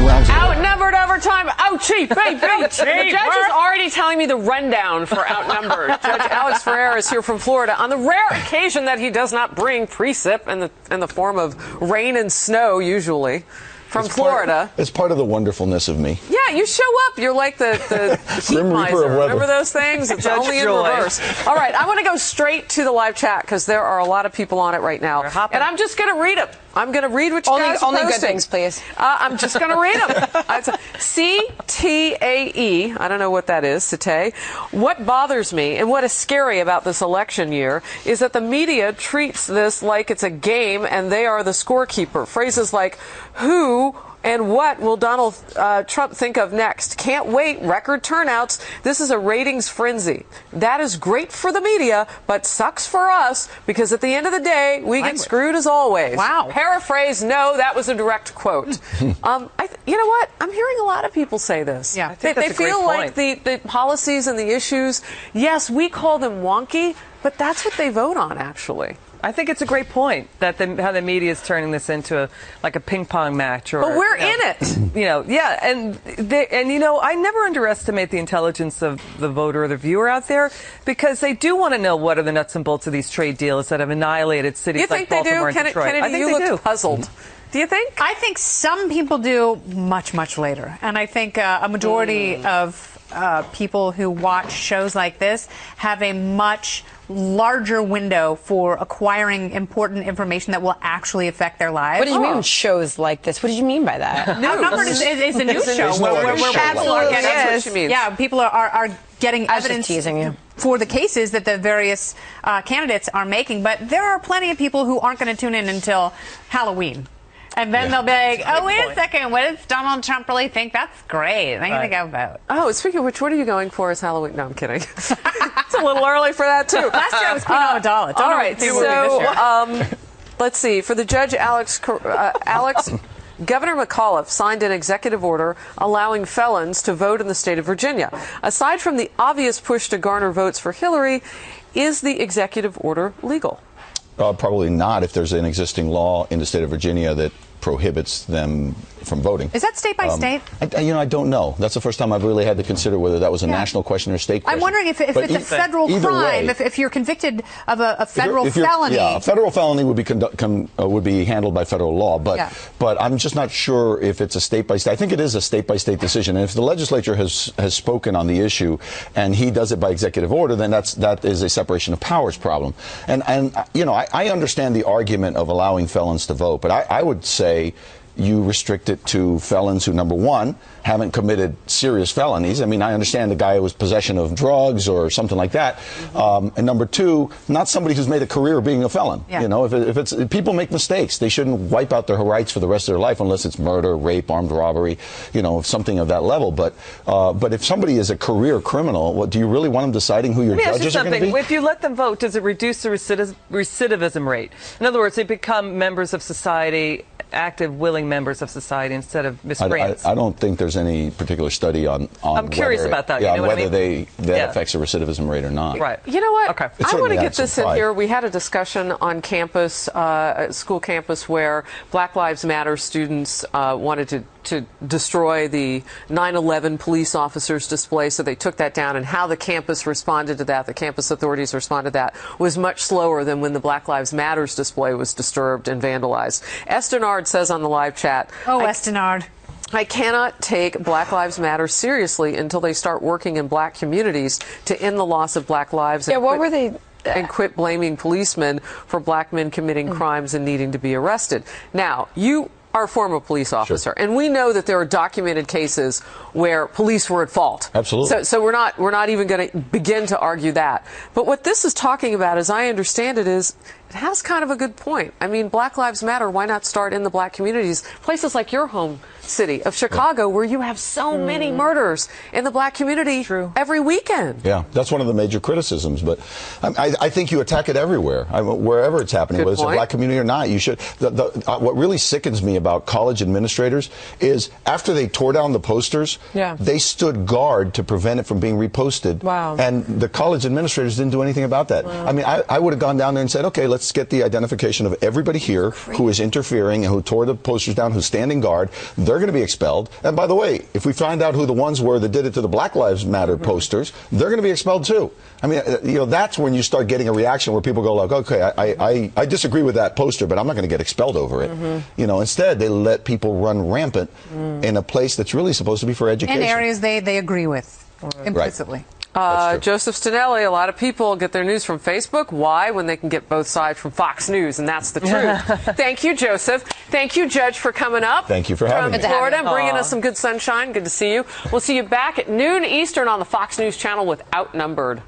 rounds ago. Outnumbered overtime. Oh, Chief, baby. The judge is already telling me the rundown for Outnumbered. Judge Alex Ferreira is here from Florida on the rare occasion that he does not bring precip in the form of rain and snow, usually. From Florida. It's part of the wonderfulness of me. Yeah, you show up. You're like the heat miser. Remember those things? It's only in reverse. All right, I want to go straight to the live chat because there are a lot lot of people on it right now. And I'm just going to read them. I'm going to read what you guys are posting. Only good things, please. I'm just going to read them. CTAE, I don't know what that is, Cite. What bothers me and what is scary about this election year is that the media treats this like it's a game and they are the scorekeeper. Phrases like, who and what will Donald Trump think of next? Can't wait. Record turnouts. This is a ratings frenzy. That is great for the media, but sucks for us because at the end of the day, we get screwed as always. Wow. Paraphrase, no, that was a direct quote. You know what? I'm hearing a lot of people say this. Yeah, they feel like the policies and the issues, yes, we call them wonky, but that's what they vote on, actually. I think it's a great point that how the media is turning this into like a ping pong match. Or, but we're in it. Yeah, and I never underestimate the intelligence of the voter or the viewer out there because they do want to know what are the nuts and bolts of these trade deals that have annihilated cities like Baltimore and Detroit. Kennedy, I think you they looked puzzled. Do you think? I think some people do much, much later. And I think a majority of people who watch shows like this have a much larger window for acquiring important information that will actually affect their lives. What do you mean shows like this? What did you mean by that? Outnumbered is a news show where people are getting, that's what she means. Yeah, people are getting evidence teasing you. for the cases that the various candidates are making. But there are plenty of people who aren't going to tune in until Halloween. And then they'll be like, oh, wait a second, what does Donald Trump really think? That's great. I'm going to go vote. Oh, speaking of which, what are you going for as Halloween? No, I'm kidding. It's a little early for that, too. Last year I was Queen Amidala. All right, so let's see. For the judge, Alex, Governor McAuliffe signed an executive order allowing felons to vote in the state of Virginia. Aside from the obvious push to garner votes for Hillary, is the executive order legal? Probably not if there's an existing law in the state of Virginia that prohibits them from voting. Is that state by state? I don't know. That's the first time I've really had to consider whether that was a national question or state question. I'm wondering if it's a federal crime, if you're convicted of a federal felony. Yeah, a federal felony would be handled by federal law, but I'm just not sure if it's a state by state. I think it is a state by state decision, and if the legislature has spoken on the issue and he does it by executive order, then that is a separation of powers problem. And I understand the argument of allowing felons to vote, but I would say you restrict it to felons who, number one, haven't committed serious felonies. I mean, I understand the guy who was possession of drugs or something like that. And number two, not somebody who's made a career of being a felon. Yeah. If people make mistakes, they shouldn't wipe out their rights for the rest of their life unless it's murder, rape, armed robbery, something of that level. But if somebody is a career criminal, do you really want them deciding who your judges are going to be? If you let them vote, does it reduce the recidivism rate? In other words, they become members of society, active, willing members of society instead of miscreants. I don't think there's any particular study on I'm curious about that. Yeah, whether that affects the recidivism rate or not. Right. You know what? Okay. I want to get this in here. We had a discussion on campus, school campus, where Black Lives Matter students wanted to destroy the 9/11 police officers display, so they took that down, and how the campus responded to that, the campus authorities responded to that, was much slower than when the Black Lives Matters display was disturbed and vandalized. Estenard says on the live chat, Estenard. I cannot take Black Lives Matter seriously until they start working in black communities to end the loss of black lives. Yeah, what were they? And quit blaming policemen for black men committing crimes and needing to be arrested. Now, you are a former police officer, and we know that there are documented cases where police were at fault. Absolutely. So we're not even going to begin to argue that. But what this is talking about, as I understand it, is it has kind of a good point. I mean, Black Lives Matter. Why not start in the black communities, places like your home city of Chicago, where you have so many murders in the black community every weekend? Yeah, that's one of the major criticisms. But I think you attack it everywhere, wherever it's happening, whether it's a black community or not. You should. What really sickens me about college administrators is after they tore down the posters, they stood guard to prevent it from being reposted. Wow. And the college administrators didn't do anything about that. Wow. I mean, I would have gone down there and said, okay, let's let's get the identification of everybody here who is interfering and who tore the posters down, who's standing guard. They're going to be expelled. And by the way, if we find out who the ones were that did it to the Black Lives Matter posters, they're going to be expelled too. I mean, that's when you start getting a reaction where people go like, okay, I disagree with that poster, but I'm not going to get expelled over it. Instead, they let people run rampant in a place that's really supposed to be for education. In areas they agree with implicitly. Right. Joseph Stinelli, a lot of people get their news from Facebook. Why? When they can get both sides from Fox News, and that's the truth. Thank you, Joseph. Thank you, Judge, for coming up. Thank you for having me. From Florida and bringing us some good sunshine. Good to see you. We'll see you back at noon Eastern on the Fox News channel with Outnumbered.